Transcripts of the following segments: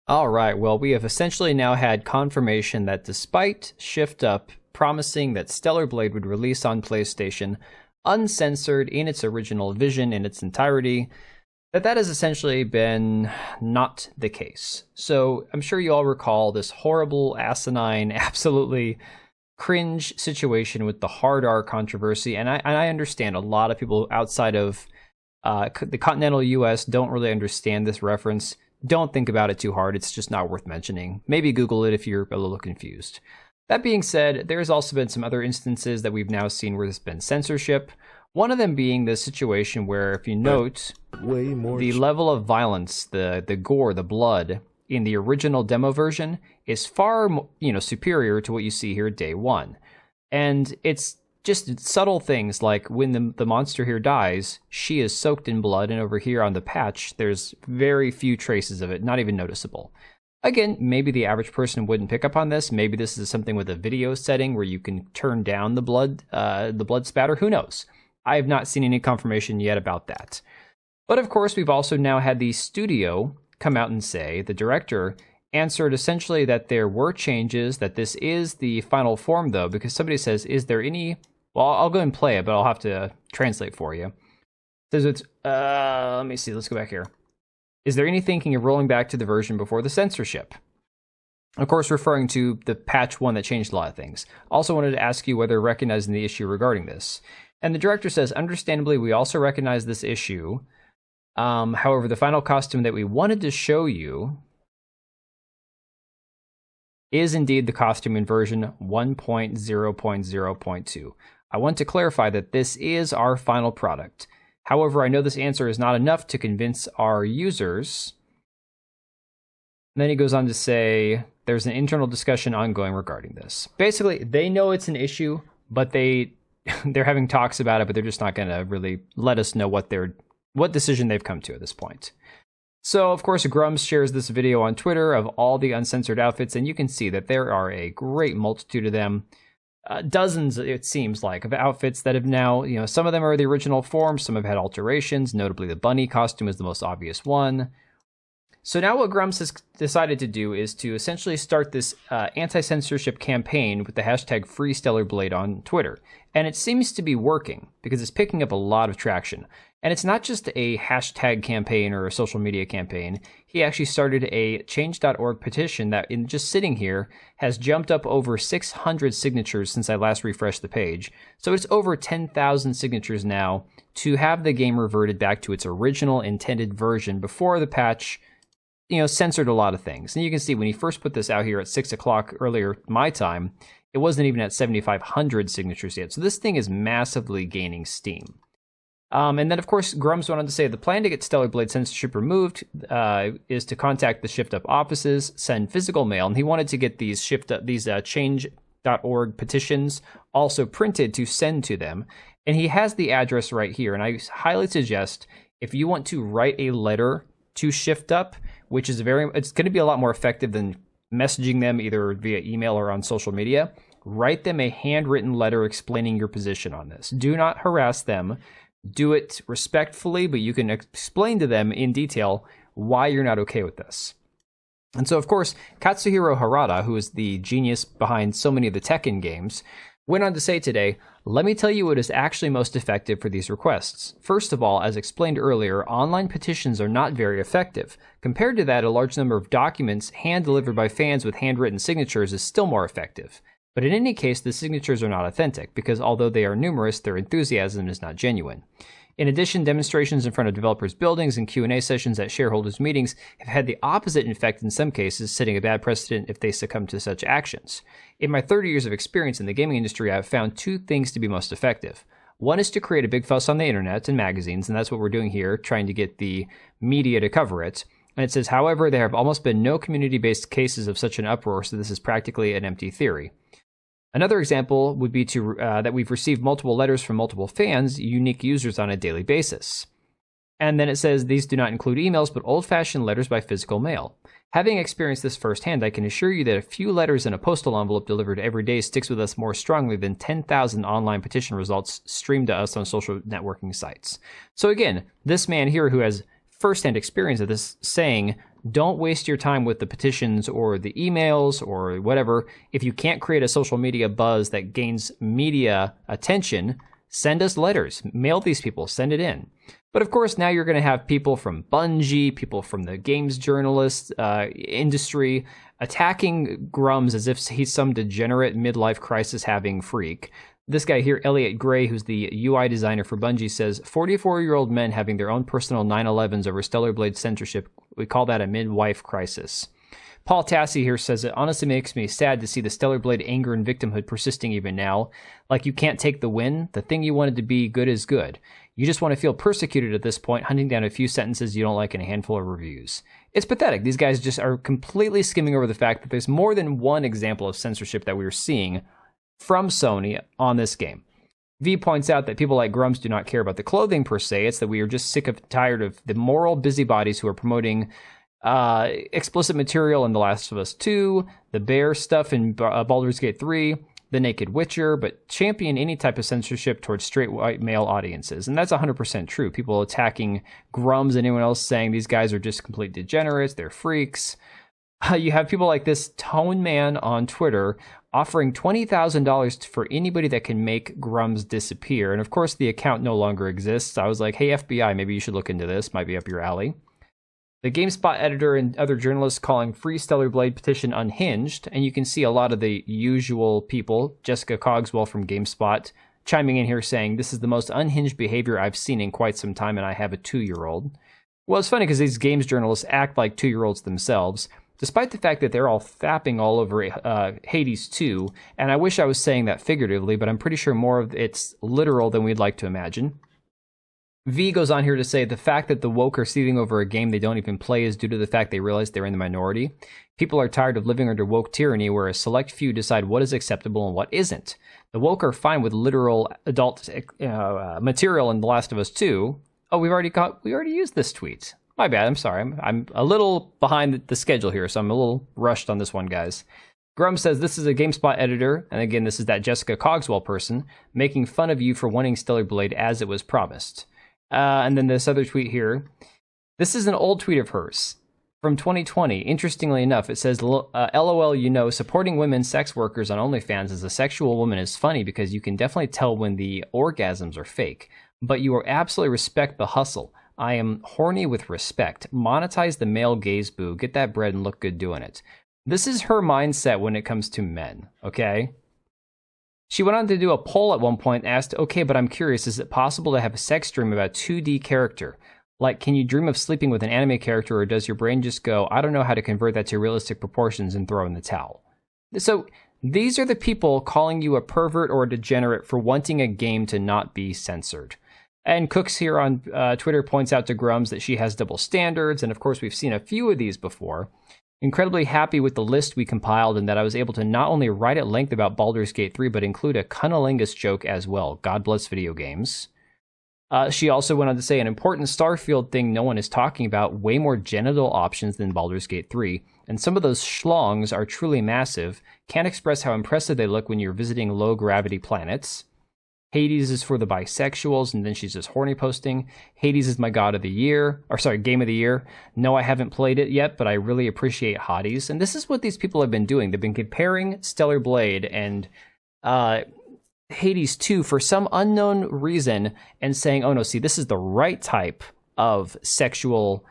All right, well, we have essentially now had confirmation that despite Shift Up promising that Stellar Blade would release on PlayStation uncensored in its original vision in its entirety, that has essentially been not the case. So I'm sure you all recall this horrible, asinine, absolutely cringe situation with the hard R controversy, and I understand a lot of people outside of the continental US don't really understand this reference. Don't think about it too hard. It's just not worth mentioning. Maybe Google it if you're a little confused. That being said, there's also been some other instances that we've now seen where there's been censorship. One of them being the situation where, if you note, the level of violence, the gore, the blood in the original demo version is far, superior to what you see here day one. And it's just subtle things like when the monster here dies, she is soaked in blood, and over here on the patch, there's very few traces of it, not even noticeable. Again, maybe the average person wouldn't pick up on this. Maybe this is something with a video setting where you can turn down the blood spatter. Who knows? I have not seen any confirmation yet about that. But of course, we've also now had the studio come out and say, the director answered essentially that there were changes, that this is the final form though, because somebody says, is there any... Well, I'll go and play it, but I'll have to translate for you. It says it's, let me see, let's go back here. Is there any thinking of rolling back to the version before the censorship? Of course, referring to the patch 1 that changed a lot of things. Also wanted to ask you whether recognizing the issue regarding this. And the director says, understandably, we also recognize this issue. However, the final costume that we wanted to show you is indeed the costume in version 1.0.0.2. I want to clarify that this is our final product. However, I know this answer is not enough to convince our users. And then he goes on to say, there's an internal discussion ongoing regarding this. Basically, they know it's an issue, but they're having talks about it, but they're just not going to really let us know what decision they've come to at this point. So, of course, Grummz shares this video on Twitter of all the uncensored outfits, and you can see that there are a great multitude of them. Dozens, it seems like, of outfits that have now, some of them are the original form, some have had alterations, notably the bunny costume is the most obvious one. So now what Grummz has decided to do is to essentially start this anti-censorship campaign with the hashtag #FreeStellarBlade on Twitter. And it seems to be working, because it's picking up a lot of traction. And it's not just a hashtag campaign or a social media campaign. He actually started a change.org petition that, in just sitting here, has jumped up over 600 signatures since I last refreshed the page. So it's over 10,000 signatures now to have the game reverted back to its original intended version before the patch, censored a lot of things. And you can see when he first put this out here at 6 o'clock earlier my time, it wasn't even at 7,500 signatures yet. So this thing is massively gaining steam. And then, of course, Grummz went on to say the plan to get Stellar Blade censorship removed is to contact the Shift Up offices, send physical mail, and he wanted to get these change.org petitions also printed to send to them. And he has the address right here, and I highly suggest if you want to write a letter to Shift Up, which is it's going to be a lot more effective than messaging them either via email or on social media, write them a handwritten letter explaining your position on this. Do not harass them. Do it respectfully, but you can explain to them in detail why you're not okay with this. And so, of course, Katsuhiro Harada, who is the genius behind so many of the Tekken games, went on to say today, let me tell you what is actually most effective for these requests. First of all, as explained earlier, online petitions are not very effective. Compared to that, a large number of documents hand-delivered by fans with handwritten signatures is still more effective. But in any case, the signatures are not authentic, because although they are numerous, their enthusiasm is not genuine. In addition, demonstrations in front of developers' buildings and Q&A sessions at shareholders' meetings have had the opposite effect in some cases, setting a bad precedent if they succumb to such actions. In my 30 years of experience in the gaming industry, I have found two things to be most effective. One is to create a big fuss on the internet and magazines, and that's what we're doing here, trying to get the media to cover it. And it says, however, there have almost been no community-based cases of such an uproar, so this is practically an empty theory. Another example would be that we've received multiple letters from multiple fans, unique users, on a daily basis. And then it says these do not include emails, but old-fashioned letters by physical mail. Having experienced this firsthand, I can assure you that a few letters in a postal envelope delivered every day sticks with us more strongly than 10,000 online petition results streamed to us on social networking sites. So again, this man here who has firsthand experience of this, saying, don't waste your time with the petitions or the emails or whatever. If you can't create a social media buzz that gains media attention, send us letters, mail these people, send it in. But of course, now you're going to have people from Bungie, people from the games journalist industry attacking Grummz as if he's some degenerate midlife crisis having freak. This guy here, Elliot Gray, who's the UI designer for Bungie, says 44-year-old men having their own personal 9/11s over Stellar Blade censorship. We call that a midwife crisis. Paul Tassi here says it honestly makes me sad to see the Stellar Blade anger and victimhood persisting even now. Like you can't take the win. The thing you wanted to be good is good. You just want to feel persecuted at this point, hunting down a few sentences you don't like in a handful of reviews. It's pathetic. These guys just are completely skimming over the fact that there's more than one example of censorship that we're seeing from Sony on this game. V points out that people like Grummz do not care about the clothing per se. It's that we are just sick of tired of the moral busybodies who are promoting explicit material in The Last of Us 2, the bear stuff in Baldur's Gate 3, The Naked Witcher, but champion any type of censorship towards straight white male audiences. And that's 100% true. People attacking Grummz and anyone else saying these guys are just complete degenerates, they're freaks. You have people like this Tone Man on Twitter offering $20,000 for anybody that can make Grummz disappear. And of course, the account no longer exists. I was like, hey, FBI, maybe you should look into this. Might be up your alley. The GameSpot editor and other journalists calling Free Stellar Blade petition unhinged. And you can see a lot of the usual people, Jessica Cogswell from GameSpot, chiming in here saying, this is the most unhinged behavior I've seen in quite some time, and I have a 2-year-old. Well, it's funny because these games journalists act like 2-year-olds themselves, despite the fact that they're all fapping all over Hades 2, and I wish I was saying that figuratively, but I'm pretty sure more of it's literal than we'd like to imagine. V goes on here to say the fact that the woke are seething over a game they don't even play is due to the fact they realize they're in the minority. People are tired of living under woke tyranny where a select few decide what is acceptable and what isn't. The woke are fine with literal adult material in The Last of Us 2. Oh, we already used this tweet. My bad, I'm sorry. I'm a little behind the schedule here, so I'm a little rushed on this one, guys. Grummz says this is a GameSpot editor, and again, this is that Jessica Cogswell person, making fun of you for wanting Stellar Blade as it was promised. And then this other tweet here. This is an old tweet of hers from 2020. Interestingly enough, it says, LOL, you know, supporting women sex workers on OnlyFans as a sexual woman is funny because you can definitely tell when the orgasms are fake, but you will absolutely respect the hustle. I am horny with respect. Monetize the male gaze, boo. Get that bread and look good doing it. This is her mindset when it comes to men, okay? She went on to do a poll at one point, asked, okay, but I'm curious, is it possible to have a sex dream about a 2D character? Like, can you dream of sleeping with an anime character, or does your brain just go, I don't know how to convert that to realistic proportions and throw in the towel? So, these are the people calling you a pervert or a degenerate for wanting a game to not be censored. And Cooks here on Twitter points out to Grummz that she has double standards, and of course we've seen a few of these before. Incredibly happy with the list we compiled and that I was able to not only write at length about Baldur's Gate 3, but include a cunnilingus joke as well. God bless video games. She also went on to say an important Starfield thing no one is talking about, way more genital options than Baldur's Gate 3. And some of those schlongs are truly massive. Can't express how impressive they look when you're visiting low-gravity planets. Hades is for the bisexuals, and then she's just horny posting. Hades is my game of the year. No, I haven't played it yet, but I really appreciate hotties. And this is what these people have been doing. They've been comparing Stellar Blade and Hades 2 for some unknown reason and saying, oh no, see, this is the right type of sexual,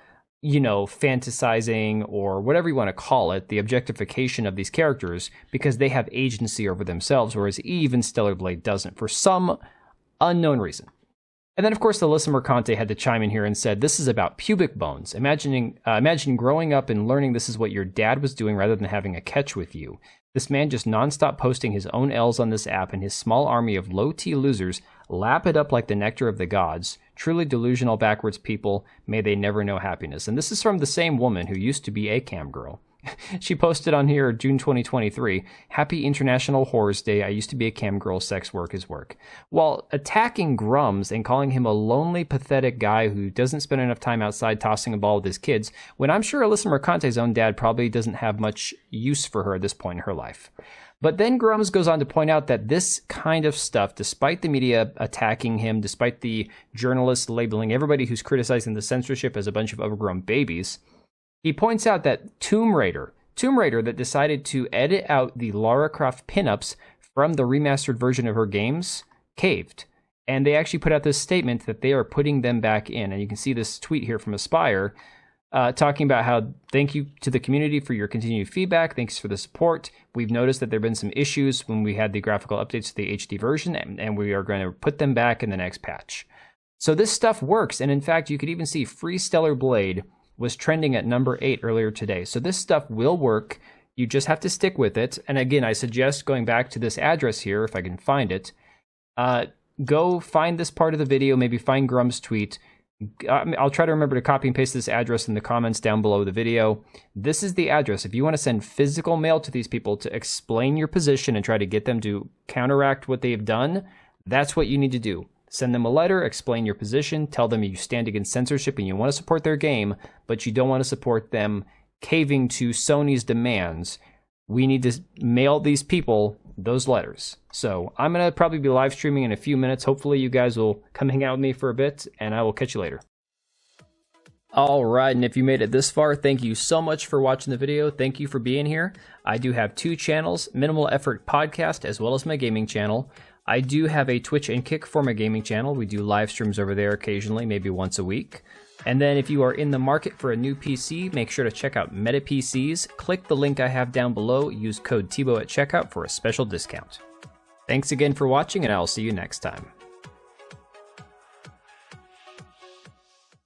fantasizing or whatever you want to call it, the objectification of these characters, because they have agency over themselves, whereas even Stellar Blade doesn't for some unknown reason. And then, of course, Alyssa Mercante had to chime in here and said, this is about pubic bones. Imagine growing up and learning this is what your dad was doing rather than having a catch with you. This man just nonstop posting his own L's on this app, and his small army of low-T losers lap it up like the nectar of the gods. Truly delusional backwards people, may they never know happiness. And this is from the same woman who used to be a cam girl. She posted on here June 2023, "Happy International Horrors Day. I used to be a cam girl. Sex work is work." While attacking Grummz and calling him a lonely, pathetic guy who doesn't spend enough time outside tossing a ball with his kids, when I'm sure Alyssa Mercante's own dad probably doesn't have much use for her at this point in her life. But then Grummz goes on to point out that this kind of stuff, despite the media attacking him, despite the journalists labeling everybody who's criticizing the censorship as a bunch of overgrown babies, he points out that Tomb Raider that decided to edit out the Lara Croft pinups from the remastered version of her games, caved. And they actually put out this statement that they are putting them back in. And you can see this tweet here from Aspire, talking about how, "Thank you to the community for your continued feedback. Thanks for the support. We've noticed that there have been some issues when we had the graphical updates to the HD version, and we are going to put them back in the next patch." So this stuff works. And in fact, you could even see Free Stellar Blade was trending at number 8 earlier today. So this stuff will work. You just have to stick with it. And again, I suggest going back to this address here, if I can find it. Go find this part of the video, maybe find Grumm's tweet. I'll try to remember to copy and paste this address in the comments down below the video. This is the address. If you want to send physical mail to these people to explain your position and try to get them to counteract what they've done, that's what you need to do. Send them a letter, explain your position, tell them you stand against censorship and you want to support their game, but you don't want to support them caving to Sony's demands. We need to mail these people those letters. So I'm going to probably be live streaming in a few minutes. Hopefully you guys will come hang out with me for a bit, and I will catch you later. All right, and if you made it this far, thank you so much for watching the video. Thank you for being here. I do have 2 channels, Minimal Effort Podcast, as well as my gaming channel. I do have a Twitch and Kick for my gaming channel. We do live streams over there occasionally, maybe once a week. And then if you are in the market for a new PC, make sure to check out Meta PCs. Click the link I have down below. Use code TBO at checkout for a special discount. Thanks again for watching, and I'll see you next time.